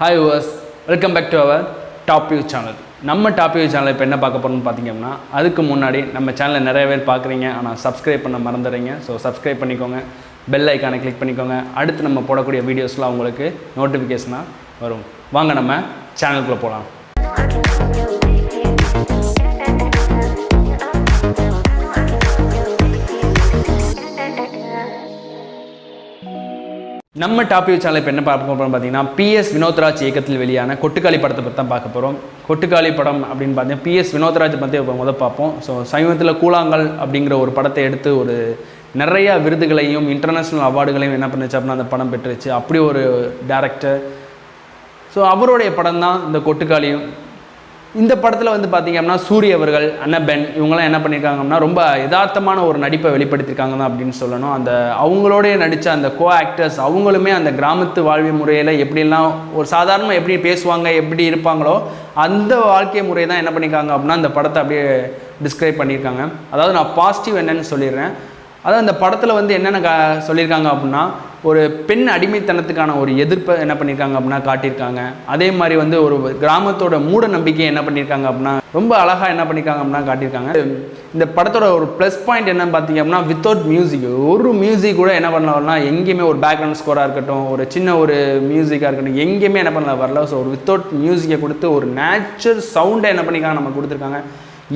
Hi viewers, welcome back to our Top View channel. நம்ம Top View channel இப்போ என்ன பார்க்க போறோம்னு பாத்தீங்கன்னா அதுக்கு முன்னாடி நம்ம சேனலை நிறைய பேர் பார்க்குறீங்க ஆனா சப்ஸ்கிரைப் பண்ண மறந்துறீங்க. ஸோ சப்ஸ்கிரைப் பண்ணிக்கோங்க, பெல் ஐகானை கிளிக் பண்ணிக்கோங்க. அடுத்து நம்ம போடக்கூடிய வீடியோஸ்லாம் உங்களுக்கு நோட்டிஃபிகேஷனாக வரும். வாங்க நம்ம சேனலுக்குள்ளே போகலாம். நம்ம டாப் வியூ சேனல் இப்போ என்ன பார்க்க போகிறோம் பார்த்தீங்கன்னா பிஎஸ் வினோத்ராஜ் இயக்கத்தில் வெளியான கொட்டுக்காளி படத்தை பற்றி தான் பார்க்க போகிறோம். கொட்டுக்காளி படம் அப்படின்னு பார்த்தீங்கன்னா பிஎஸ் வினோத்ராஜ் பற்றி முதல் பார்ப்போம். ஸோ சமீபத்தில் கூழாங்கல் அப்படிங்கிற ஒரு படத்தை எடுத்து ஒரு நிறையா விருதுகளையும் இன்டர்நேஷ்னல் அவார்டுகளையும் என்ன பண்ணுச்சு அப்படின்னா அந்த படம் பெற்றுச்சு. அப்படி ஒரு டேரக்டர். ஸோ அவருடைய படம் தான் இந்த கொட்டுக்காளியும். இந்த படத்தில் வந்து பார்த்திங்க அப்படின்னா சூரிய அவர்கள், அன்னபென் இவங்களாம் என்ன பண்ணியிருக்காங்க அப்படின்னா ரொம்ப யதார்த்தமான ஒரு நடிப்பை வெளிப்படுத்தியிருக்காங்க தான் அப்படின்னு சொல்லணும். அந்த அவங்களோடைய நடித்த அந்த கோ ஆக்டர்ஸ் அவங்களுமே அந்த கிராமத்து வாழ்க்கை முறையில் எப்படிலாம் ஒரு சாதாரணமாக எப்படி பேசுவாங்க எப்படி இருப்பாங்களோ அந்த வாழ்க்கை முறை தான் என்ன பண்ணியிருக்காங்க அப்படின்னா அந்த படத்தை அப்படியே டிஸ்கிரைப் பண்ணியிருக்காங்க. அதாவது நான் பாசிட்டிவ் என்னன்னு சொல்லிடுறேன். அதாவது அந்த படத்தில் வந்து என்னென்ன சொல்லியிருக்காங்க அப்படின்னா ஒரு பெண் அடிமைத்தனத்துக்கான ஒரு எதிர்ப்பை என்ன பண்ணியிருக்காங்க அப்படின்னா காட்டியிருக்காங்க. அதே மாதிரி வந்து ஒரு கிராமத்தோட மூட நம்பிக்கையை என்ன பண்ணியிருக்காங்க அப்படின்னா ரொம்ப அழகாக என்ன பண்ணியிருக்காங்க அப்படின்னா காட்டியிருக்காங்க. இந்த படத்தோட ஒரு ப்ளஸ் பாயிண்ட் என்னன்னு பார்த்தீங்க அப்படின்னா வித்தவுட் மியூசிக் ஒரு மியூசிக் கூட என்ன பண்ணலாம்னா எங்கேயுமே ஒரு பேக்ரவுண்ட் ஸ்கோராக இருக்கட்டும் ஒரு சின்ன ஒரு மியூசிக்காக இருக்கட்டும் எங்கேயுமே என்ன பண்ணலாம் வரல. ஸோ ஒரு வித்தவுட் மியூசிக்கை கொடுத்து ஒரு நேச்சுரல் சவுண்டை என்ன பண்ணியிருக்காங்க நம்ம கொடுத்துருக்காங்க.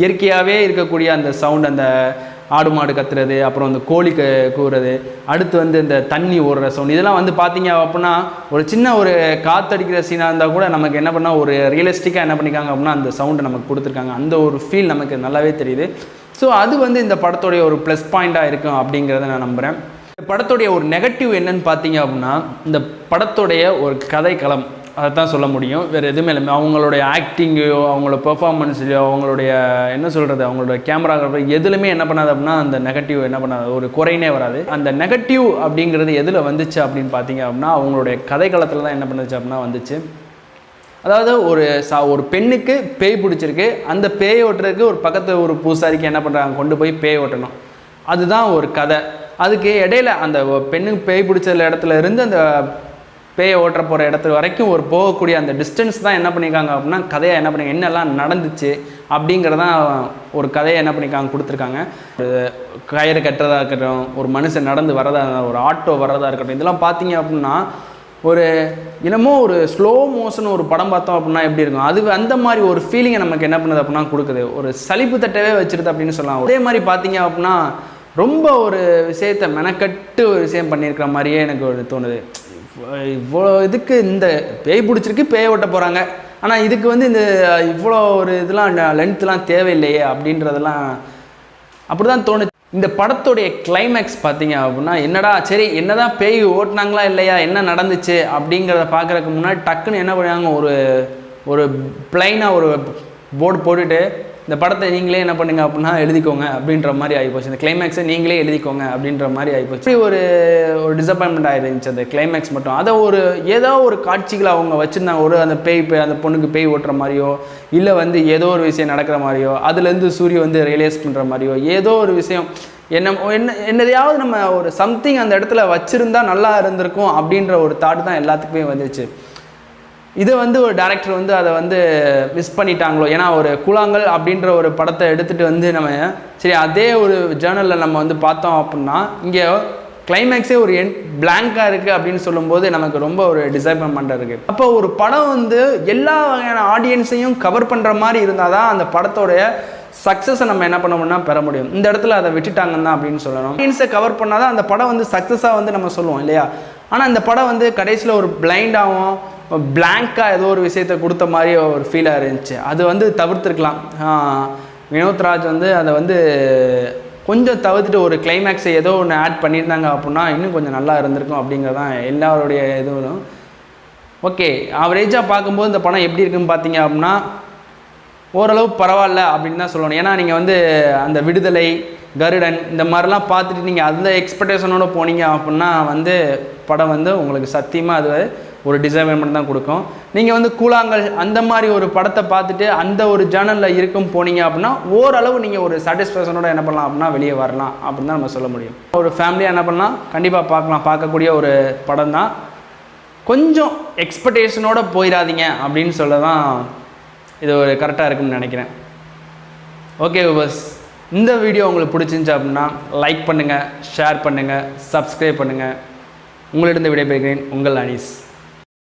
இயற்கையாகவே இருக்கக்கூடிய அந்த சவுண்ட், அந்த ஆடு மாடு கத்துறது, அப்புறம் அந்த கோழி கூறுறது, அடுத்து வந்து இந்த தண்ணி ஓடுற சவுண்ட், இதெல்லாம் வந்து பார்த்தீங்க அப்படின்னா ஒரு சின்ன ஒரு காற்றடிக்கிற சீனாக இருந்தால் கூட நமக்கு என்ன பண்ணால் ஒரு ரியலிஸ்டிக்காக என்ன பண்ணிக்காங்க அப்படின்னா அந்த சவுண்டை நமக்கு கொடுத்துருக்காங்க. அந்த ஒரு ஃபீல் நமக்கு நல்லாவே தெரியுது. ஸோ அது வந்து இந்த படத்தோடைய ஒரு ப்ளஸ் பாயிண்ட்டாக இருக்கும் அப்படிங்கிறத நான் நம்புகிறேன். இந்த படத்தோடைய ஒரு நெகட்டிவ் என்னன்னு பார்த்தீங்க அப்படின்னா இந்த படத்தோடைய ஒரு கதைக்களம் அதை தான் சொல்ல முடியும். வேறு எதுவுமே இல்லை. அவங்களுடைய ஆக்டிங்கையோ அவங்களோட பெர்ஃபார்மன்ஸ்லையோ அவங்களுடைய என்ன சொல்கிறது அவங்களோட கேமராகிராஃபி எதுலையுமே என்ன பண்ணாது அப்படின்னா அந்த நெகட்டிவ் என்ன பண்ணாது ஒரு குறைனே வராது. அந்த நெகட்டிவ் அப்படிங்கிறது எதில் வந்துச்சு அப்படின்னு பார்த்தீங்க அப்படின்னா அவங்களுடைய கதைக்களத்தில் தான் என்ன பண்ணுச்சு அப்படின்னா வந்துச்சு. அதாவது ஒரு பெண்ணுக்கு பேய் பிடிச்சிருக்கு, அந்த பேய் ஓட்டுறதுக்கு ஒரு பக்கத்து ஒரு பூசாரிக்கு என்ன பண்ணுறாங்க கொண்டு போய் பேய் ஓட்டணும், அதுதான் ஒரு கதை. அதுக்கு இடையில அந்த பெண்ணுக்கு பேய் பிடிச்ச இடத்துல இருந்து அந்த பேயை ஓட்டுற போகிற இடத்துல வரைக்கும் ஒரு போகக்கூடிய அந்த டிஸ்டன்ஸ் தான் என்ன பண்ணியிருக்காங்க அப்படின்னா கதையை என்ன பண்ணி என்னெல்லாம் நடந்துச்சு அப்படிங்கிறதான் ஒரு கதையை என்ன பண்ணியிருக்காங்க கொடுத்துருக்காங்க. ஒரு கயிறு கட்டுறதா இருக்கட்டும், ஒரு மனுஷன் நடந்து வரதா, ஒரு ஆட்டோ வர்றதா இருக்கட்டும், இதெல்லாம் பார்த்தீங்க அப்படின்னா ஒரு என்னமோ ஒரு ஸ்லோ மோஷன் ஒரு படம் பார்த்தோம் அப்படின்னா எப்படி இருக்கும் அது அந்த மாதிரி ஒரு ஃபீலிங்கை நமக்கு என்ன பண்ணுது அப்படின்னா கொடுக்குது. ஒரு சலிப்பு தட்டவே வச்சிருது அப்படின்னு சொல்லலாம். அதே மாதிரி பார்த்தீங்க அப்படின்னா ரொம்ப ஒரு விஷயத்தை மெனக்கட்டு ஒரு விஷயம் பண்ணியிருக்கிற மாதிரியே எனக்கு ஒரு தோணுது. இவ்வளோ இதுக்கு இந்த பேய் பிடிச்சிருக்கு பேய் ஓட்ட போகிறாங்க, ஆனால் இதுக்கு வந்து இந்த இவ்வளோ ஒரு இதெல்லாம் லென்த்லாம் தேவையில்லையே அப்படின்றதெல்லாம் அப்படி தான் தோணுச்சு. இந்த படத்துடைய கிளைமேக்ஸ் பார்த்தீங்க அப்படின்னா என்னடா சரி என்னதான் பேய் ஓட்டினாங்களா இல்லையா என்ன நடந்துச்சு அப்படிங்கிறத பார்க்குறதுக்கு முன்னாடி டக்குன்னு என்ன பண்ணுவாங்க ஒரு பிளைனாக ஒரு போர்டு போட்டுட்டு இந்த படத்தை நீங்களே என்ன பண்ணுங்க அப்படின்னா எழுதிக்கோங்க அப்படின்ற மாதிரி ஆகிப்போச்சு. இந்த கிளைமேக்ஸை நீங்களே எழுதிக்கோங்க அப்படின்ற மாதிரி ஆகிப்போச்சு. ஒரு டிசப்பாயின்மெண்ட் ஆகிருந்துச்சு அந்த கிளைமேக்ஸ் மட்டும். அதை ஏதோ ஒரு காட்சிகளை அவங்க வச்சுருந்தாங்க. அந்த அந்த பொண்ணுக்கு பேய் ஓட்டுற மாதிரியோ இல்லை வந்து ஏதோ ஒரு விஷயம் நடக்கிற மாதிரியோ அதுலேருந்து சூரிய வந்து ரியலைஸ் பண்ணுற மாதிரியோ ஏதோ ஒரு விஷயம் என்னதையாவது நம்ம ஒரு சம்திங் அந்த இடத்துல வச்சுருந்தா நல்லா இருந்திருக்கும் அப்படின்ற ஒரு தாட் தான் எல்லாத்துக்குமே வந்துச்சு. இது வந்து ஒரு டைரக்டர் வந்து அதை வந்து மிஸ் பண்ணிட்டாங்களோ. ஏன்னா ஒரு கூழாங்கல் அப்படின்ற ஒரு படத்தை எடுத்துகிட்டு வந்து நம்ம சரி அதே ஒரு ஜேர்னலில் நம்ம வந்து பார்த்தோம் அப்படின்னா இங்கே கிளைமேக்ஸே ஒரு பிளாங்காக இருக்குது அப்படின்னு சொல்லும்போது நமக்கு ரொம்ப ஒரு டிசப்பாயின்மெண்ட்டாக இருக்குது. அப்போ ஒரு படம் வந்து எல்லா வகையான ஆடியன்ஸையும் கவர் பண்ணுற மாதிரி இருந்தால் தான் அந்த படத்தோடைய சக்ஸஸை நம்ம என்ன பண்ணோம்னா பெற முடியும். இந்த இடத்துல அதை விட்டுட்டாங்கன்னா அப்படின்னு சொல்லணும். ஆடியன்ஸை கவர் பண்ணால் தான் அந்த படம் வந்து சக்ஸஸாக வந்து நம்ம சொல்லுவோம் இல்லையா. ஆனால் இந்த படம் வந்து கடைசியில் ஒரு பிளைண்டாகவும் பிளாங்காக ஏதோ ஒரு விஷயத்தை கொடுத்த மாதிரி ஒரு ஃபீலாக இருந்துச்சு. அது வந்து தவிர்த்துருக்கலாம். வினோத்ராஜ் வந்து அதை வந்து கொஞ்சம் தவிர்த்துட்டு ஒரு கிளைமேக்ஸை ஏதோ ஒன்று ஆட் பண்ணியிருந்தாங்க அப்படின்னா இன்னும் கொஞ்சம் நல்லா இருந்திருக்கும் அப்படிங்கிறதான் எல்லாருடைய இதுவும். ஓகே, ஆவரேஜாக பார்க்கும்போது இந்த படம் எப்படி இருக்குன்னு பார்த்தீங்க அப்படின்னா ஓரளவு பரவாயில்ல அப்படின்னு தான் சொல்லணும். ஏன்னா நீங்கள் வந்து அந்த விடுதலை, கருடன் இந்த மாதிரிலாம் பார்த்துட்டு நீங்கள் அந்த எக்ஸ்பெக்டேஷனோடு போனீங்க அப்படின்னா வந்து படம் வந்து உங்களுக்கு சத்தியமாக அது ஒரு டிசப்பாயின்மெண்ட் தான் கொடுக்கும். நீங்கள் வந்து கூழாங்கல் அந்த மாதிரி ஒரு படத்தை பார்த்துட்டு அந்த ஒரு ஜேர்னலில் இருக்கும் போனீங்க அப்படின்னா ஓரளவு நீங்கள் ஒரு சாட்டிஸ்ஃபேக்ஷனோட என்ன பண்ணலாம் அப்படின்னா வெளியே வரலாம் அப்படின்னு தான் நம்ம சொல்ல முடியும். ஒரு ஃபேமிலியாக என்ன பண்ணலாம் கண்டிப்பாக பார்க்கக்கூடிய ஒரு படம் தான். கொஞ்சம் எக்ஸ்பெக்டேஷனோடு போயிடாதீங்க அப்படின்னு சொல்ல தான் இது ஒரு கரெக்டாக இருக்குன்னு நினைக்கிறேன். ஓகே வியூவர்ஸ், இந்த வீடியோ உங்களுக்கு பிடிச்சிருந்துச்சு அப்படின்னா லைக் பண்ணுங்கள், ஷேர் பண்ணுங்கள், சப்ஸ்கிரைப் பண்ணுங்கள். உங்களிடம் விடைபெறுகிறேன், உங்கள் அனீஸ்.